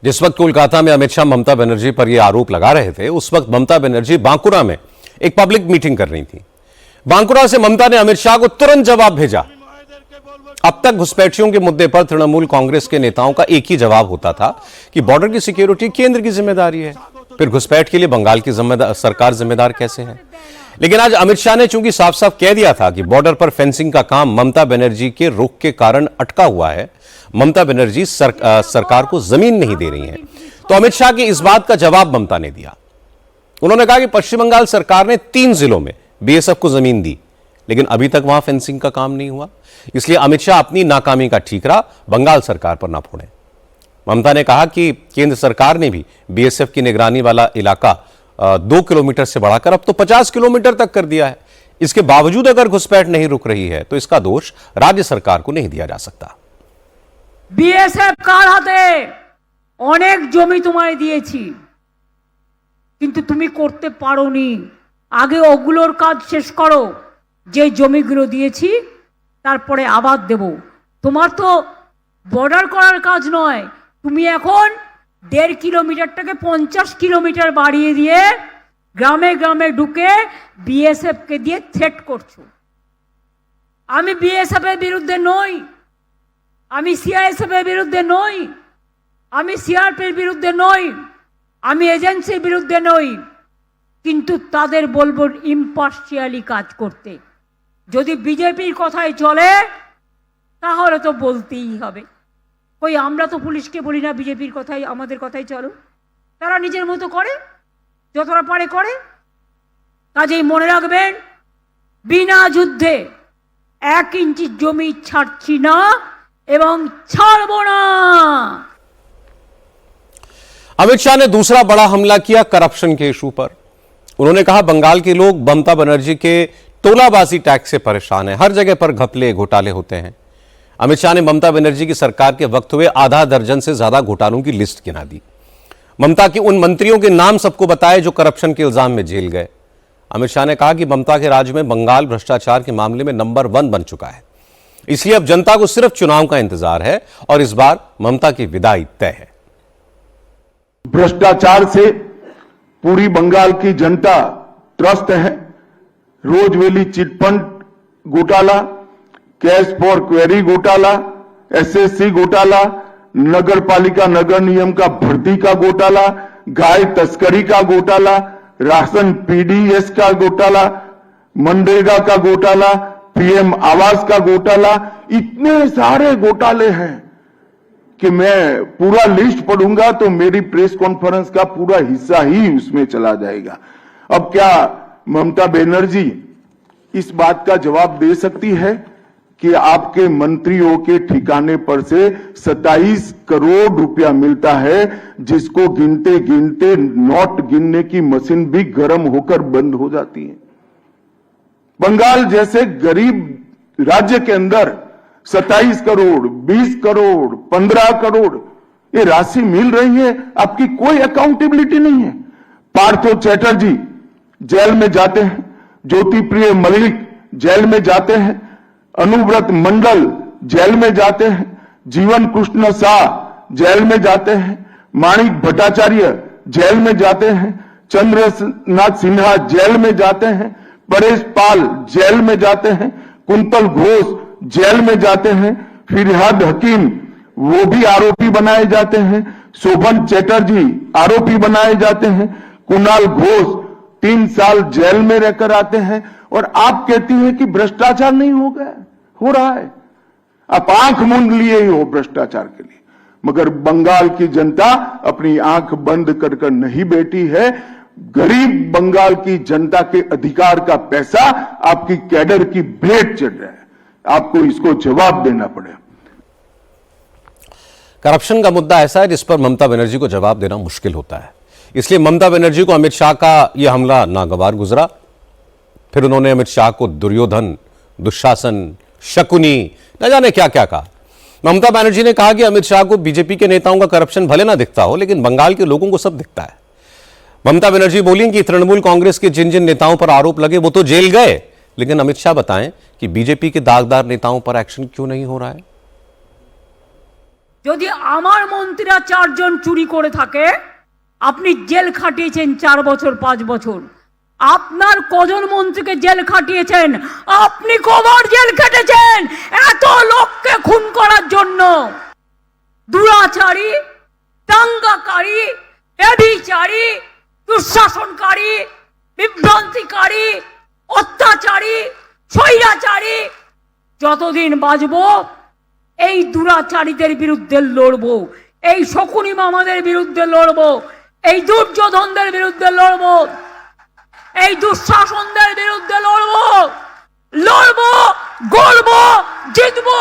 जिस वक्त कोलकाता में अमित शाह ममता बनर्जी पर यह आरोप लगा रहे थे, उस वक्त ममता बनर्जी बांकुरा में एक पब्लिक मीटिंग कर रही थी। बांकुरा से ममता ने अमित शाह को तुरंत जवाब भेजा। अब तक घुसपैठियों के मुद्दे पर तृणमूल कांग्रेस के नेताओं का एक ही जवाब होता था कि बॉर्डर की सिक्योरिटी केंद्र की जिम्मेदारी है, फिर घुसपैठ के लिए बंगाल की सरकार जिम्मेदार कैसे है। लेकिन आज अमित शाह ने चूंकि साफ साफ कह दिया था कि बॉर्डर पर फेंसिंग का काम ममता बनर्जी के रुख के कारण अटका हुआ है, ममता बनर्जी सरकार को जमीन नहीं दे रही हैं, तो अमित शाह की इस बात का जवाब ममता ने दिया। उन्होंने कहा कि पश्चिम बंगाल सरकार ने 3 जिलों में बीएसएफ को जमीन दी, लेकिन अभी तक वहां फेंसिंग का काम नहीं हुआ। इसलिए अमित शाह अपनी नाकामी का ठीकरा बंगाल सरकार पर ना फोड़ें। ममता ने कहा कि केंद्र सरकार ने भी बीएसएफ की निगरानी वाला इलाका 2 किलोमीटर से बढ़ाकर अब तो 50 किलोमीटर तक कर दिया है। इसके बावजूद अगर घुसपैठ नहीं रुक रही है तो इसका दोष राज्य सरकार को नहीं दिया जा सकता। বিএসএফ কার হাতে অনেক জমি তোমায় দিয়েছি, কিন্তু তুমি করতে পারোনি। আগে ওগুলোর কাজ শেষ করো, যে জমিগুলো দিয়েছি তারপরে আবার দেব। তোমার তো বর্ডার করার কাজ নয়, তুমি এখন 1.5 কিলোমিটারটাকে 50 কিলোমিটার বাড়িয়ে দিয়ে গ্রামে গ্রামে ঢুকে বিএসএফকে দিয়ে থ্রেট করছো। আমি বিএসএফ এর বিরুদ্ধে নই, আমি সিআইএসএফ এর বিরুদ্ধে নই, আমি সিআরপির বিরুদ্ধে নই, আমি এজেন্সির বিরুদ্ধে নই, কিন্তু তাদের বলবো ইম্পার্শিয়ালি কাজ করতে। যদি বিজেপির কথাই চলে তাহলে তো বলতেই হবে। কই আমরা তো পুলিশকে বলি না বিজেপির কথাই আমাদের কথাই চলো, তারা নিজের মতো করে, যতটা পারে করে। কাজেই মনে রাখবেন, বিনা যুদ্ধে 1 ইঞ্চি জমি ছাড়ছি না एवं छाड़बो ना। अमित शाह ने दूसरा बड़ा हमला किया करप्शन के इशू पर। उन्होंने कहा बंगाल के लोग ममता बनर्जी के टोलाबाजी टैक्स से परेशान हैं, हर जगह पर घपले घोटाले होते हैं। अमित शाह ने ममता बनर्जी की सरकार के वक्त हुए आधा दर्जन से ज्यादा घोटालों की लिस्ट गिना दी। ममता के उन मंत्रियों के नाम सबको बताए जो करप्शन के इल्जाम में जेल गए। अमित शाह ने कहा कि ममता के राज्य में बंगाल भ्रष्टाचार के मामले में नंबर 1 बन चुका है, इसलिए अब जनता को सिर्फ चुनाव का इंतजार है और इस बार ममता की विदाई तय है। भ्रष्टाचार से पूरी बंगाल की जनता त्रस्त है। रोजवेली चिटफंड घोटाला, कैश फॉर क्वेरी घोटाला, एसएससी घोटाला, नगर पालिका नगर नियम का भर्ती का घोटाला, गाय तस्करी का घोटाला, राशन पीडीएस का घोटाला, मनरेगा का घोटाला, पीएम आवास का घोटाला, इतने सारे घोटाले हैं कि मैं पूरा लिस्ट पढ़ूंगा तो मेरी प्रेस कॉन्फ्रेंस का पूरा हिस्सा ही उसमें चला जाएगा। अब क्या ममता बनर्जी इस बात का जवाब दे सकती है कि आपके मंत्रियों के ठिकाने पर से 27 करोड़ रुपया मिलता है, जिसको गिनते गिनते नोट गिनने की मशीन भी गर्म होकर बंद हो जाती है। बंगाल जैसे गरीब राज्य के अंदर 27 करोड़, 20 करोड़, 15 करोड़ ये राशि मिल रही है, आपकी कोई अकाउंटेबिलिटी नहीं है। पार्थो चैटर्जी जेल में जाते हैं, ज्योति प्रिय मलिक जेल में जाते हैं, अनुव्रत मंडल जेल में जाते हैं, जीवन कृष्ण शाह जेल में जाते हैं, माणिक भट्टाचार्य जेल में जाते हैं, चंद्रनाथ सिन्हा जेल में जाते हैं, परेश पाल जेल में जाते हैं, कुंतल घोष जेल में जाते हैं, फिरहाद हकीम वो भी आरोपी बनाए जाते हैं, शोभन चैटर्जी आरोपी बनाए जाते हैं, कुणाल घोष 3 साल जेल में रहकर आते हैं, और आप कहती हैं कि भ्रष्टाचार नहीं हो गया, हो रहा है। आप आंख मूंद लिए ही हो भ्रष्टाचार के लिए, मगर बंगाल की जनता अपनी आंख बंद कर नहीं बैठी है। गरीब बंगाल की जनता के अधिकार का पैसा आपकी कैडर की भेंट चढ़ रहा है, आपको इसको जवाब देना पड़ेगा। करप्शन का मुद्दा ऐसा है जिस पर ममता बनर्जी को जवाब देना मुश्किल होता है, इसलिए ममता बनर्जी को अमित शाह का यह हमला नागवार गुजरा। फिर उन्होंने अमित शाह को दुर्योधन, दुशासन, शकुनी, न जाने क्या क्या कहा। ममता बनर्जी ने कहा कि अमित शाह को बीजेपी के नेताओं का करप्शन भले ना दिखता हो, लेकिन बंगाल के लोगों को सब दिखता है। ममता बनर्जी बोली कि तृणमूल कांग्रेस के जिन जिन नेताओं पर आरोप लगे वो तो जेल गए, लेकिन अमित शाह बताएं कि बीजेपी के दागदार नेताओं पर एक्शन क्यों नहीं हो रहा है। যদি আমার মন্ত্রীরা 4 জন চুরি করে থাকে, আপনি জেল খাটিয়েছেন 4 বছর 5 বছর, আপনার কজন মন্ত্রীকে জেল খাটিয়েছেন? আপনি কবার জেল কেটেছেন এত লোককে খুন করার জন্য? দুরাচারী, দাঙ্গাকারী, ব্যভিচারী, দুঃশাসনকারী, বিভ্রান্তিকারী, অত্যাচারী, স্বৈরাচারী, যতদিন বাঁচবো এই দুরাচারীদের বিরুদ্ধে লড়বো, এই শকুনি মামাদের বিরুদ্ধে লড়বো, এই দুর্যোধনদের বিরুদ্ধে লড়বো, এই দুঃশাসনদের বিরুদ্ধে লড়বো, গড়বো, জিতবো।